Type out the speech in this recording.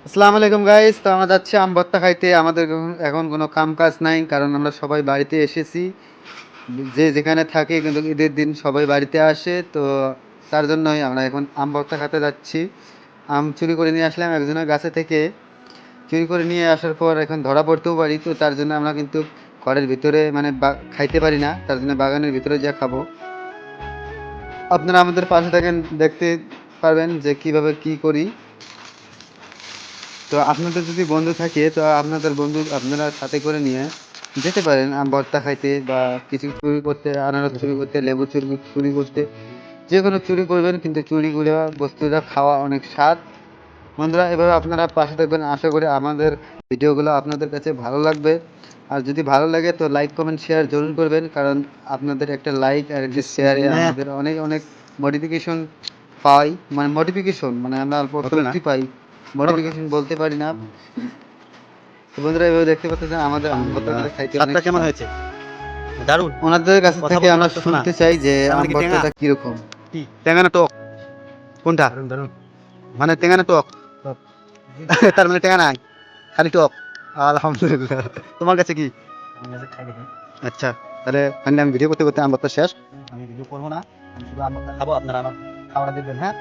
আসসালামু আলাইকুম গাইস। তো আমরা যাচ্ছি আম ভর্তা খাইতে। আমাদের এখন কোনো কাম কাজ নাই, কারণ আমরা সবাই বাড়িতে এসেছি। যে যেখানে থাকে কিন্তু ঈদের দিন সবাই বাড়িতে আসে, তো তার জন্যই আমরা এখন আম ভর্তা খেতে যাচ্ছি। আম চুরি করে নিয়ে আসলাম একজনের গাছে থেকে। চুরি করে নিয়ে আসার পর এখন ধরা পড়তেও পারি, তো তার জন্য আমরা কিন্তু ঘরের ভিতরে মানে খাইতে পারি না, তার জন্য বাগানের ভিতরে যা খাবো। আপনারা আমাদের পাশে থাকেন, দেখতে পারবেন যে কিভাবে কি করি। তো আপনাদের যদি বন্ধু থাকে, তো আপনাদের বন্ধু আপনারা সাথে করে নিয়ে যেতে পারেন আম ভর্তা খাইতে, বা কিছু চুরি করতে, আনারস চুরি করতে, লেবু চুরি চুরি করতে। যে কোনো চুরি করবেন, কিন্তু চুরিগুলো বস্তুটা খাওয়া অনেক স্বাদ। বন্ধুরা, এভাবে আপনারা পাশে থাকবেন। আশা করি আমাদের ভিডিওগুলো আপনাদের কাছে ভালো লাগবে। আর যদি ভালো লাগে তো লাইক কমেন্ট শেয়ার জরুর করবেন, কারণ আপনাদের একটা লাইক আর একটা শেয়ারে আমাদের অনেক অনেক মোটিফিকেশন পাই। মানে মোটিফিকেশন মানে আমরা অল্প শক্তি পাই। মোটিফিকেশন বলতে পারি না। তো বন্ধুরা, এভাবে দেখতে পাচ্ছেন আমাদের আম ভর্তাটা খাইতে অনেক স্বাদটা কেমন স্বাদ। হয়েছে? দারুণ। ওনাদের কাছ কথা থেকে বলতে আমরা পারতেছো না? শুনতে চাই যে তার আম মানে কি টেঙা? ভর্তাটা কিরকম। কি টেঙা না টক? কোনটা? দারুণ দারুণ। মানে টেঙা না টক? টক। তার মানে টেঙা নাই, খালি টক। আলহামদুলিল্লাহ। তোমার কাছে কি? আমি আজকে খাই দেখি। আচ্ছা, তাহলে ফাইনালি আমি ভিডিও করতে করতে আমার শেষ। আমি ভিডিও করবো না, আমি শুধু আমটা খাবো, আপনারা আমার খাওয়াটা দেখবেন, হ্যাঁ।